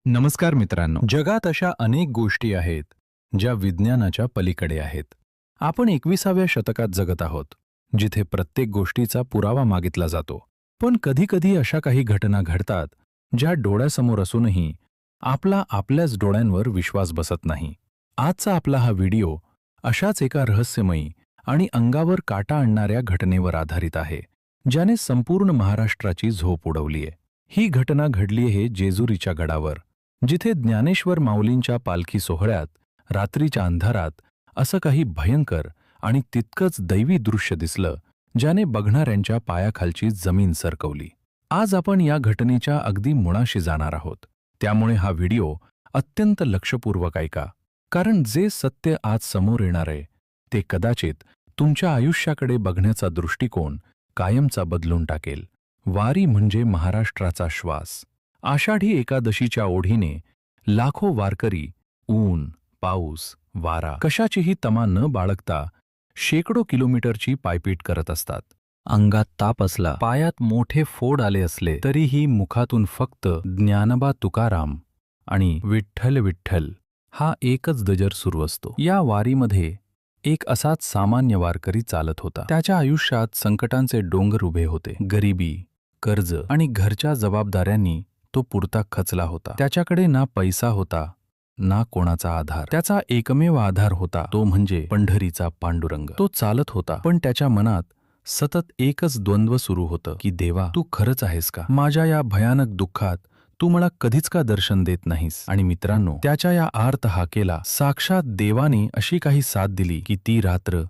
नमस्कार मित्रांनो. जगात अशा अनेक गोष्टी आहेत ज्या विज्ञानाच्या पलीकडे आहेत. आपण 21व्या शतकात जगत आहोत, जिथे प्रत्येक गोष्टीचा पुरावा मागितला जातो. पण कधी-कधी अशा काही घटना घडतात ज्या डोळ्यासमोर असूनही आपल्याच डोळ्यांवर विश्वास बसत नाही. आजचा आपला हा व्हिडिओ अशाच एका रहस्यमयी आणि अंगावर काटा आणणाऱ्या घटनेवर आधारित आहे, ज्याने संपूर्ण महाराष्ट्राची झोप उडवलीये. ही घटना घडली आहे जेजुरीच्या गडावर, जिथे ज्ञानेश्वर माऊलींच्या पालखी सोहळ्यात रात्रीच्या अंधारात असं काही भयंकर आणि तितकंच दैवी दृश्य दिसलं, ज्याने बघणाऱ्यांच्या पायाखालची जमीन सरकवली. आज आपण या घटनेच्या अगदी मुळाशी जाणार आहोत. त्यामुळे हा व्हिडिओ अत्यंत लक्षपूर्वक ऐका, कारण जे सत्य आज समोर येणार आहे ते कदाचित तुमच्या आयुष्याकडे बघण्याचा दृष्टिकोन कायमचा बदलून टाकेल. वारी म्हणजे महाराष्ट्राचा श्वास. आषाढी एकादशीच्या ओढीने लाखो वारकरी ऊन, पाऊस, वारा कशाचीही तमा न बाळगता शेकडो किलोमीटरची पायपीट करत असतात. अंगात ताप असला, पायात मोठे फोड आले असले, तरीही मुखातून फक्त ज्ञानोबा तुकाराम आणि विठ्ठल विठ्ठल हा एकच गजर सुरू असतो. या वारीमध्ये एक असाच सामान्य वारकरी चालत होता. त्याच्या आयुष्यात संकटांचे डोंगर उभे होते. गरिबी, कर्ज आणि घरच्या जबाबदाऱ्यांनी तो पुरता खचला होता. त्याच्याकडे ना पैसा होता, ना कोणाचा आधार. त्याचा एकमेव आधार होता तो म्हणजे पंढरीचा पांडुरंग. तो चालत होता, पण त्याच्या मनात सतत एकच द्वंद्व सुरू होतं की देवा, तू खरंच आहेस का? माझ्या या भयानक दुःखात तू मला कधीच का दर्शन देत नाहीस? आणि मित्रांनो, त्याच्या या आर्त हाकेला साक्षात देवाने अशी काही साथ दिली की ती रात्र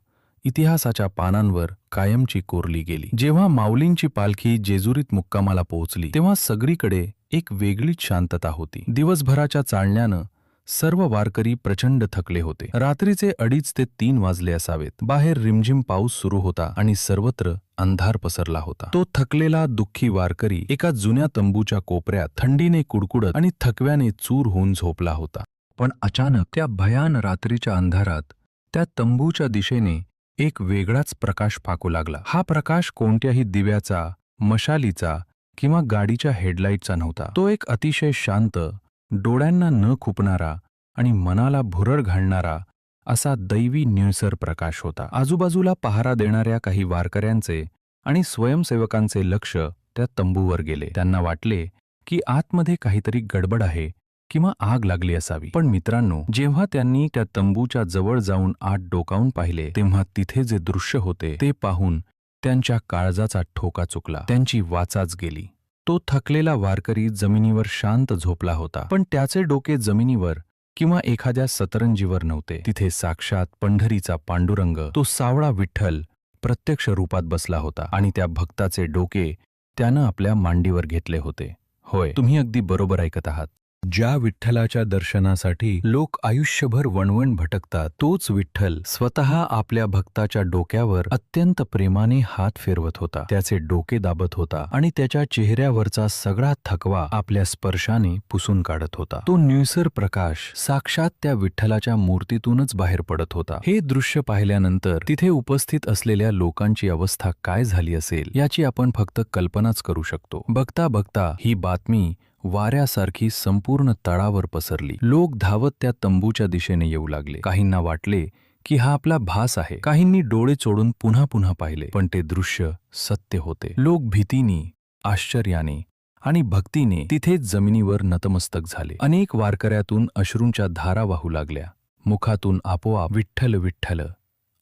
इतिहासाच्या पानांवर कायमची कोरली गेली. जेव्हा माऊलींची पालखी जेजुरीत मुक्कामाला पोहोचली, तेव्हा सगळीकडे एक वेगळीच शांतता होती. दिवसभराच्या चालण्यानं सर्व वारकरी प्रचंड थकले होते. रात्रीचे 2:30 ते 3 वाजले असावेत. बाहेर रिमझिम पाऊस सुरू होता आणि सर्वत्र अंधार पसरला होता. तो थकलेला दुःखी वारकरी एका जुन्या तंबूच्या कोपऱ्यात थंडीने कुडकुडत आणि थकव्याने चूर होऊन झोपला होता. पण अचानक त्या भयान रात्रीच्या अंधारात त्या तंबूच्या दिशेने एक वेगळाच प्रकाश फाकू लागला. हा प्रकाश कोणत्याही दिव्याचा, मशालीचा किंवा गाडीच्या हेडलाईटचा नव्हता. तो एक अतिशय शांत, डोळ्यांना न खुपणारा आणि मनाला भुरळ घालणारा असा दैवी निळसर प्रकाश होता. आजूबाजूला पहारा देणाऱ्या काही वारकऱ्यांचे आणि स्वयंसेवकांचे लक्ष त्या तंबूवर गेले. त्यांना वाटले की आतमध्ये काहीतरी गडबड आहे किंवा आग लागली असावी. पण मित्रांनो, जेव्हा त्यांनी त्या तंबूच्या जवळ जाऊन आत डोकावून पाहिले, तेव्हा तिथे जे दृश्य होते ते पाहून त्यांच्या काळजाचा ठोका चुकला. त्यांची वाचाच गेली. तो थकलेला वारकरी जमिनीवर शांत झोपला होता, पण त्याचे डोके जमिनीवर किंवा एखाद्या सतरंजीवर नव्हते. तिथे साक्षात पंढरीचा पांडुरंग, तो सावळा विठ्ठल प्रत्यक्ष रूपात बसला होता आणि त्या भक्ताचे डोके त्यानं आपल्या मांडीवर घेतले होते. होय, तुम्ही अगदी बरोबर ऐकत आहात. ज्या विठ्ठलाच्या दर्शनासाठी लोक आयुष्यभर वणवण भटकतात, तोच विठ्ठल स्वतः आपल्या भक्ताच्या डोक्यावर अत्यंत प्रेमाने हात फिरवत होता. त्याचे डोके दाबत होता आणि त्याच्या चेहऱ्यावरचा सगळा थकवा आपल्या स्पर्शाने पुसून काढत होता. तो निळसर प्रकाश साक्षात त्या विठ्ठलाच्या मूर्तीतूनच बाहेर पडत होता. हे दृश्य पाहिल्यानंतर तिथे उपस्थित असलेल्या लोकांची अवस्था काय झाली असेल याची आपण फक्त कल्पनाच करू शकतो. बघता बघता ही बातमी वाऱ्यासारखी संपूर्ण तळावर पसरली. लोक धावत त्या तंबूच्या दिशेने येऊ लागले. काहींना वाटले की हा आपला भास आहे. काहींनी डोळे चोळून पुन्हा पुन्हा पाहिले, पण ते दृश्य सत्य होते. लोक भीतीने, आश्चर्याने आणि भक्तीने तिथेच जमिनीवर नतमस्तक झाले. अनेक वारकऱ्यातून अश्रूंच्या धारा वाहू लागल्या. मुखातून आपोआप विठ्ठल विठ्ठल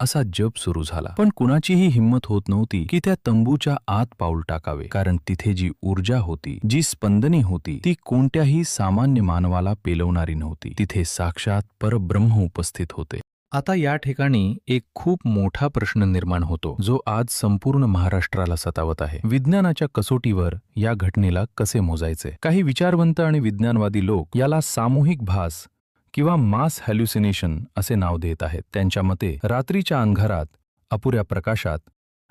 असा जप सुरू झाला. पण कुणाचीही हिंमत होत नव्हती की त्या तंबूच्या आत पाऊल टाकावे, कारण तिथे जी ऊर्जा होती, जी स्पंदने होती, ती कोणत्याही सामान्य मानवाला पेलवणारी नव्हती. तिथे साक्षात परब्रह्म उपस्थित होते. आता या ठिकाणी एक खूप मोठा प्रश्न निर्माण होतो, जो आज संपूर्ण महाराष्ट्राला सतावत आहे. विज्ञानाच्या कसोटीवर या घटनेला कसे मोजायचे? काही विचारवंत आणि विज्ञानवादी लोक याला सामूहिक भास किंवा मास हॅल्युसिनेशन असे नाव देत आहेत. त्यांच्या मते रात्रीच्या अंधारात, अपुऱ्या प्रकाशात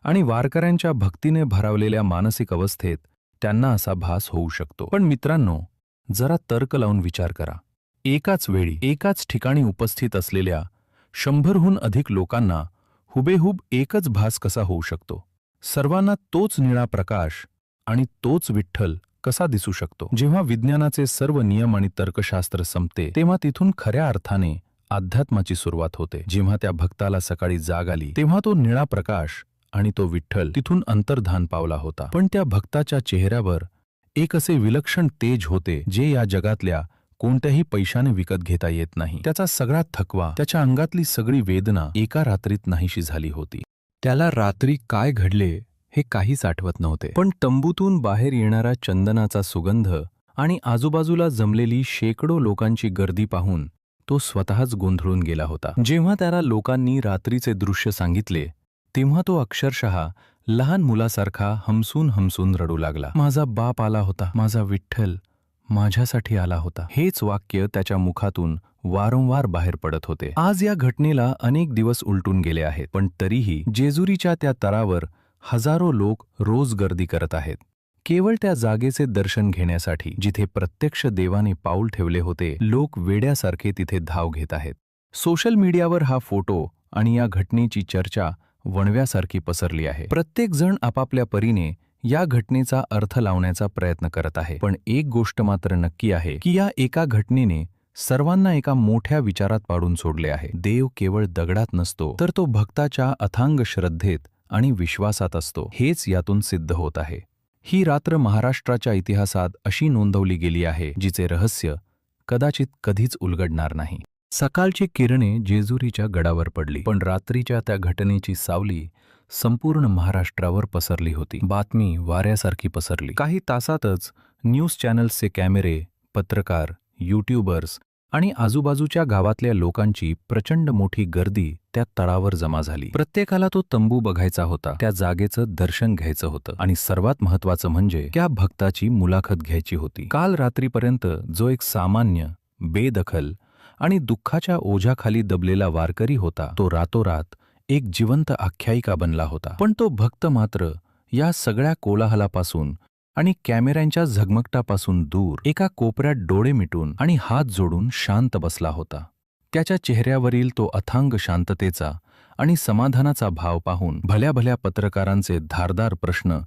आणि वारकऱ्यांच्या भक्तीने भारावलेल्या मानसिक अवस्थेत त्यांना असा भास होऊ शकतो. पण मित्रांनो, जरा तर्क लावून विचार करा. एकाच वेळी, एकाच ठिकाणी उपस्थित असलेल्या 100हून अधिक लोकांना हुबेहूब एकच भास कसा होऊ शकतो? सर्वांना तोच निळा प्रकाश आणि तोच विठ्ठल कसा दिसू शकतो? जेव्हा विज्ञानाचे सर्व नियम आणि तर्कशास्त्र संपते तेव्हा तिथून खऱ्या अर्थाने अध्यात्माची सुरुवात होते. जेव्हा त्या भक्ताला सकाळी जाग आली तेव्हा तो निळा प्रकाश आणि तो विठ्ठल तिथून अंतर्धान पावला होता. पण त्या भक्ताच्या चेहऱ्यावर एक असे विलक्षण तेज होते जे या जगातल्या कोणत्याही पैशाने विकत घेता येत नाही. त्याचा सगळा थकवा, त्याच्या अंगातली सगळी वेदना एका रात्रीत नाहीशी झाली होती. त्याला रात्री काय घडले हे काहीच आठवत नव्हते. पण तंबूतून बाहेर येणारा चंदनाचा सुगंध आणि आजूबाजूला जमलेली शेकडो लोकांची गर्दी पाहून तो स्वतःच गोंधळून गेला होता. जेव्हा त्याला लोकांनी रात्रीचे दृश्य सांगितले तेव्हा तो अक्षरशः लहान मुलासारखा हमसून हमसून रडू लागला. माझा बाप आला होता, माझा विठ्ठल माझ्यासाठी आला होता. हेच वाक्य त्याच्या मुखातून वारंवार बाहेर पडत होते. आज या घटनेला अनेक दिवस उलटून गेले आहेत, पण तरीही जेजुरीच्या त्या तळावर हजारो लोक रोज गर्दी करत आहेत, केवळ त्या जागेचे दर्शन घेण्यासाठी जिथे प्रत्यक्ष देवाने पाऊल ठेवले होते. लोक वेड्यासारखे तिथे धाव घेत आहेत. सोशल मीडियावर हा फोटो आणि या घटनेची चर्चा वणव्यासारखी पसरली आहे. प्रत्येक जण आपापल्या परीने या घटनेचा अर्थ लावण्याचा प्रयत्न करत आहे. पण एक गोष्ट मात्र नक्की आहे की या एका घटनेने सर्वांना एका मोठ्या विचारात पाडून सोडले आहे. देव केवळ दगडात नसतो, तर तो भक्ताच्या अथांग श्रद्धेत आणि विश्वासात असतो. हेच यातून सिद्ध होत आहे. ही रात्र महाराष्ट्राच्या इतिहासात अशी नोंदवली गेली आहे जिचे रहस्य कदाचित कधीच उलगडणार नाही. सकाळची किरणे जेजुरीच्या गडावर पडली, पण रात्रीच्या त्या घटनेची सावली संपूर्ण महाराष्ट्रावर पसरली होती. बातमी वाऱ्यासारखी पसरली. काही तासातच न्यूज चॅनल्सचे कॅमेरे, पत्रकार, यूट्यूबर्स आणि आजूबाजूच्या गावातल्या लोकांची प्रचंड मोठी गर्दी त्या तळावर जमा झाली. प्रत्येकाला तो तंबू बघायचा होता, त्या जागेचं दर्शन घ्यायचं होतं आणि सर्वात महत्त्वाचं म्हणजे त्या भक्ताची मुलाखत घ्यायची होती. काल रात्रीपर्यंत जो एक सामान्य, बेदखल आणि दुःखाच्या ओझ्याखाली दबलेला वारकरी होता, तो रातोरात एक जिवंत आख्यायिका बनला होता. पण तो भक्त मात्र या सगळ्या कोलाहलापासून आणि कॅमेऱ्यांच्या झगमगटापासून दूर एका कोपऱ्यात डोळे मिटून आणि हात जोडून शांत बसला होता. त्याच्या चेहऱ्यावरील तो अथांग शांततेचा आणि समाधानाचा भाव पाहून भल्या भल्या पत्रकारांचे धारदार प्रश्न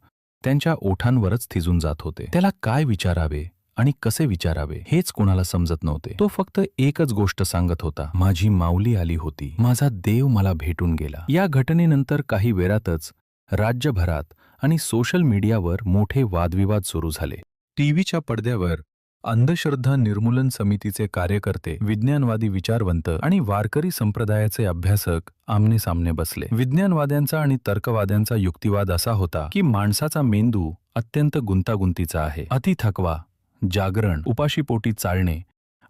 त्यांच्या ओठांवरच थिजून जात होते. त्याला काय विचारावे आणि कसे विचारावे हेच कोणाला समजत नव्हते. तो फक्त एकच गोष्ट सांगत होता, माझी माऊली आली होती, माझा देव मला भेटून गेला. या घटनेनंतर काही वेळातच राज्यभरात आणि सोशल मीडियावर मोठे वादविवाद सुरू झाले. टीव्हीच्या पडद्यावर अंधश्रद्धा निर्मूलन समितीचे कार्यकर्ते, विज्ञानवादी विचारवंत आणि वारकरी संप्रदायाचे अभ्यासक आमनेसामने बसले. विज्ञानवाद्यांचा आणि तर्कवाद्यांचा युक्तिवाद असा होता की माणसाचा मेंदू अत्यंत गुंतागुंतीचा आहे. अति थकवा, जागरण, उपाशीपोटी चालणे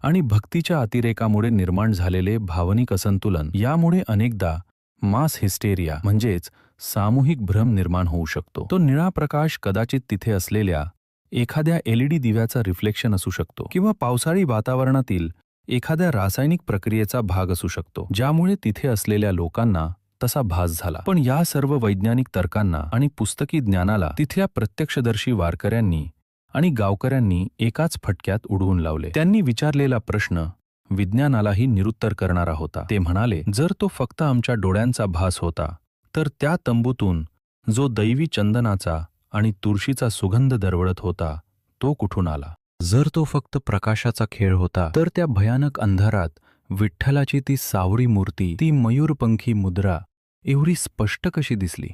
आणि भक्तीच्या अतिरेकामुळे निर्माण झालेले भावनिक असंतुलन यामुळे अनेकदा मास हिस्टेरिया म्हणजेच सामूहिक भ्रम निर्माण होऊ शकतो. तो निळा प्रकाश कदाचित तिथे असलेल्या एखाद्या LED दिव्याचा रिफ्लेक्शन असू शकतो किंवा पावसाळी वातावरणातील एखाद्या रासायनिक प्रक्रियेचा भाग असू शकतो, ज्यामुळे तिथे असलेल्या लोकांना तसा भास झाला. पण या सर्व वैज्ञानिक तर्कांना आणि पुस्तकी ज्ञानाला तिथल्या प्रत्यक्षदर्शी वारकऱ्यांनी आणि गावकऱ्यांनी एकाच फटक्यात उडवून लावले. त्यांनी विचारलेला प्रश्न विज्ञानालाही निरुत्तर करणारा होता. ते म्हणाले, जर तो फक्त आमच्या डोळ्यांचा भास होता तर त्या तंबूतून जो दैवी चंदनाचा आणि तुळशीचा सुगंध दरवळत होता तो कुठून आला? जर तो फक्त प्रकाशाचा खेळ होता तर त्या भयानक अंधारात विठ्ठलाची ती सावळी मूर्ती, ती मयूरपंखी मुद्रा एवढी स्पष्ट कशी दिसली?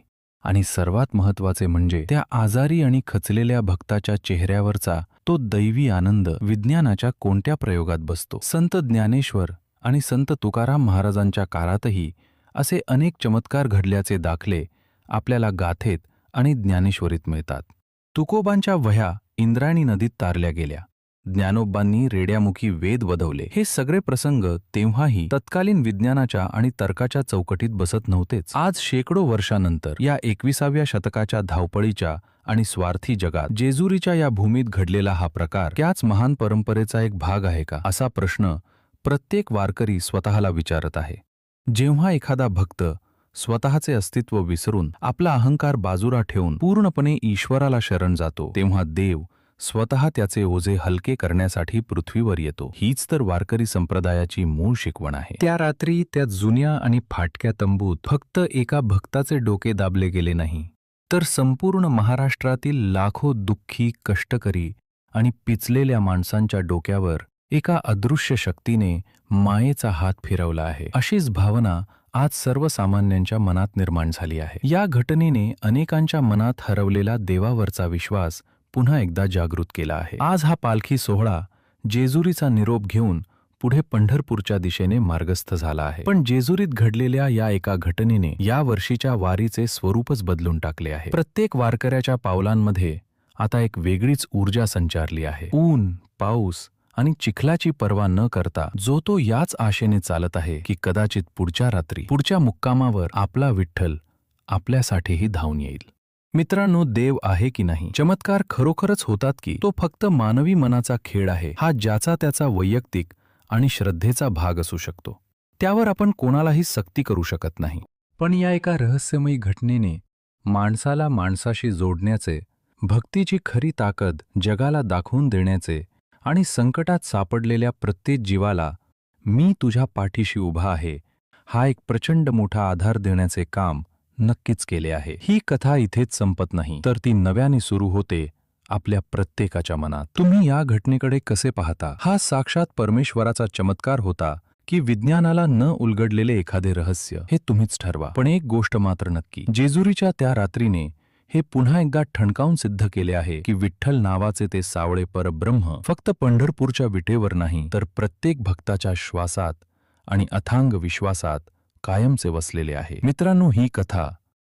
आणि सर्वात महत्त्वाचे म्हणजे त्या आजारी आणि खचलेल्या भक्ताच्या चेहऱ्यावरचा तो दैवी आनंद विज्ञानाच्या कोणत्या प्रयोगात बसतो? संत ज्ञानेश्वर आणि संत तुकाराम महाराजांच्या काळातही असे अनेक चमत्कार घडल्याचे दाखले आपल्याला गाथेत आणि ज्ञानेश्वरीत मिळतात. तुकोबांच्या वह्या इंद्रायणी नदीत तारल्या गेल्या, ज्ञानोबांनी रेड्यामुखी वेद वदवले. हे सगळे प्रसंग तेव्हाही तत्कालीन विज्ञानाच्या आणि तर्काच्या चौकटीत बसत नव्हतेच. आज शेकडो वर्षानंतर या 21व्या शतकाच्या धावपळीच्या आणि स्वार्थी जगात जेजुरीच्या या भूमीत घडलेला हा प्रकार त्याच महान परंपरेचा एक भाग आहे का, असा प्रश्न प्रत्येक वारकरी स्वतःला विचारत आहे. जेव्हा एखादा भक्त स्वतःचे अस्तित्व विसरून आपला अहंकार बाजूला ठेवून पूर्णपणे ईश्वराला शरण जातो, तेव्हा देव स्वतः त्याचे ओझे हलके करण्यासाठी पृथ्वीवर येतो. हीच तर वारकरी संप्रदायाची मूळ शिकवण आहे. त्या रात्री त्या जुन्या आणि फाटक्या तंबूत फक्त एका भक्ताचे डोके दाबले गेले नाही, तर संपूर्ण महाराष्ट्रातील लाखो दुःखी, कष्टकरी आणि पिचलेल्या माणसांच्या डोक्यावर एका अदृश्य शक्तीने मायेचा हात फिरवला आहे. अशीच भावना आज सर्वसामान्यांच्या मनात निर्माण झाली आहे. या घटनेने अनेकांच्या मनात हरवलेला देवावरचा विश्वास पुन्हा एकदा जागृत केला आहे. आज हा पालखी सोहळा जेजुरीचा निरोप घेऊन पुढे पंढरपूरच्या दिशेने मार्गस्थ झाला आहे. पण जेजुरीत घडलेल्या या एका घटनेने या वर्षीच्या वारीचे स्वरूपच बदलून टाकले आहे. प्रत्येक वारकऱ्याच्या पावलांमध्ये आता एक वेगळीच ऊर्जा संचारली आहे. ऊन, पाऊस आणि चिखलाची पर्वा न करता जो तो याच आशेने चालत आहे की कदाचित पुढच्या रात्री, पुढच्या मुक्कामावर आपला विठ्ठल आपल्यासाठीही धावून येईल. मित्रांनो, देव आहे की नाही, चमत्कार खरोखरच होतात की तो फक्त मानवी मनाचा खेळ आहे, हा ज्याचा त्याचा वैयक्तिक आणि श्रद्धेचा भाग असू शकतो. त्यावर आपण कोणालाही सक्ती करू शकत नाही. पण या एका रहस्यमयी घटनेने माणसाला माणसाशी जोडण्याचे, भक्तीची खरी ताकद जगाला दाखवून देण्याचे आणि संकटात सापडलेल्या प्रत्येक जीवाला मी तुझ्या पाठीशी उभा आहे हा एक प्रचंड मोठा आधार देण्याचे काम नक्कीच केले आहे. ही कथा इथेच संपत नाही, तर ती नव्याने सुरू होते आपल्या प्रत्येकाच्या मनात. तुम्ही या घटनेकडे कसे पाहता? हा साक्षात परमेश्वराचा चमत्कार होता की विज्ञानाला न उलगडलेले एखादे रहस्य, हे तुम्हीच ठरवा. पण एक गोष्ट मात्र नक्की, जेजुरीच्या त्या रात्रीने हे पुन्हा एकदा ठणकावून सिद्ध केले आहे की विठ्ठल नावाचे ते सावळे परब्रह्म फक्त पंढरपूरच्या विटेवर नाही, तर प्रत्येक भक्ताच्या श्वासात आणि अथांग विश्वासात कायमचे वसलेले आहे. मित्रांनो, ही कथा,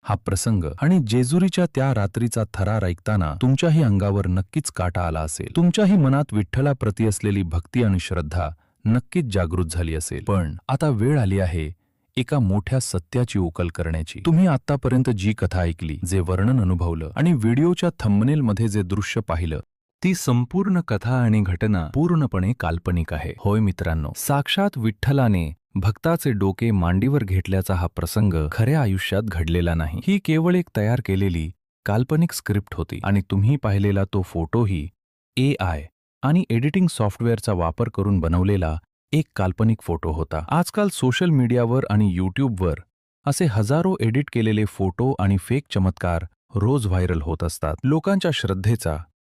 हा प्रसंग आणि जेजुरीच्या त्या रात्रीचा थरार ऐकताना तुमच्याही अंगावर नक्कीच काटा आला असेल. तुमच्याही मनात विठ्ठलाप्रती असलेली भक्ती आणि श्रद्धा नक्कीच जागृत झाली असेल. पण आता वेळ आली आहे एका मोठ्या सत्याची उकल करण्याची. तुम्ही आतापर्यंत जी कथा ऐकली, जे वर्णन अनुभवलं आणि व्हिडिओच्या थंबनेलमध्ये जे दृश्य पाहिलं, ती संपूर्ण कथा आणि घटना पूर्णपणे काल्पनिक आहे. होय मित्रांनो, साक्षात विठ्ठलाने भक्ताचे डोके मांडीवर घेतल्याचा हा प्रसंग खऱ्या आयुष्यात घडलेला नाही. ही केवळ एक तयार केलेली काल्पनिक स्क्रिप्ट होती आणि तुम्ही पाहिलेला तो फोटोही AI आणि एडिटिंग सॉफ्टवेअरचा वापर करून बनवलेला एक काल्पनिक फोटो होता. आजकाल सोशल मीडियावर आणि यूट्यूबवर असे हजारो एडिट केलेले फोटो आणि फेक चमत्कार रोज व्हायरल होत असतात. लोकांच्या श्रद्धेचा,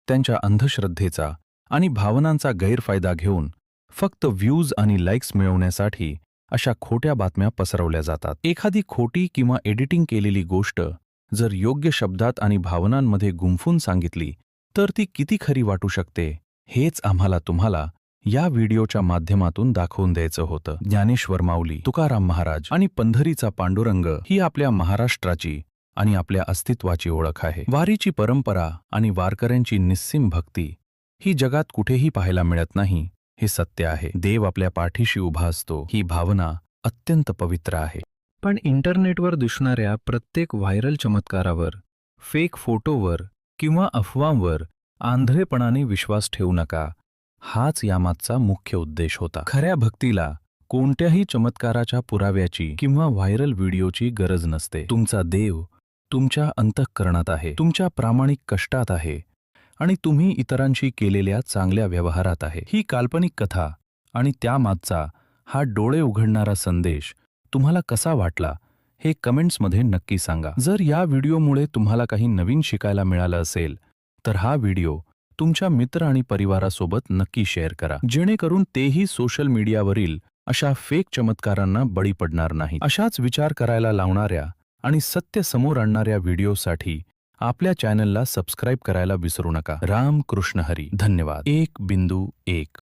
त्यांच्या अंधश्रद्धेचा आणि भावनांचा गैरफायदा घेऊन फक्त व्ह्यूज आणि लाईक्स मिळवण्यासाठी अशा खोट्या बातम्या पसरवल्या जातात. एखादी खोटी किंवा एडिटिंग केलेली गोष्ट जर योग्य शब्दात आणि भावनांमध्ये गुंफून सांगितली तर ती किती खरी वाटू शकते, हेच आम्हाला तुम्हाला या व्हिडिओच्या माध्यमातून दाखवून द्यायचं होतं. ज्ञानेश्वर माऊली, तुकाराम महाराज आणि पंढरीचा पांडुरंग ही आपल्या महाराष्ट्राची आणि आपल्या अस्तित्वाची ओळख आहे. वारीची परंपरा आणि वारकऱ्यांची निस्सीम भक्ती ही जगात कुठेही पाहायला मिळत नाही, हे सत्य आहे. देव आपल्या पाठीशी उभा असतो, ही भावना अत्यंत पवित्र आहे. पण इंटरनेटवर दिसणाऱ्या प्रत्येक व्हायरल चमत्कारावर, फेक फोटोवर किंवा अफवांवर आंधळेपणाने विश्वास ठेवू नका. हाच यामागचा मुख्य उद्देश होता. खऱ्या भक्तीला कोणत्याही चमत्काराच्या पुराव्याची किंवा व्हायरल व्हिडिओची गरज नसते. तुमचा देव तुमच्या अंतःकरणात आहे, तुमच्या प्रामाणिक कष्टात आहे आणि तुम्ही इतरांशी केलेल्या चांगल्या व्यवहारात आहे. ही काल्पनिक कथा आणि त्यामागचा हा डोळे उघडणारा संदेश तुम्हाला कसा वाटला हे कमेंट्समध्ये नक्की सांगा. जर या व्हिडिओमुळे तुम्हाला काही नवीन शिकायला मिळालं असेल तर हा व्हिडिओ तुमच्या मित्र आणि परिवारासोबत नक्की शेअर करा, जेणेकरून तेही सोशल मीडियावरील अशा फेक चमत्कारांना बळी पडणार नाही. अशाच विचार करायला लावणाऱ्या आणि सत्य समोर आणणाऱ्या व्हिडिओसाठी आपल्या चॅनलला सबस्क्राईब करायला विसरू नका. राम कृष्ण हरी. धन्यवाद. 1.1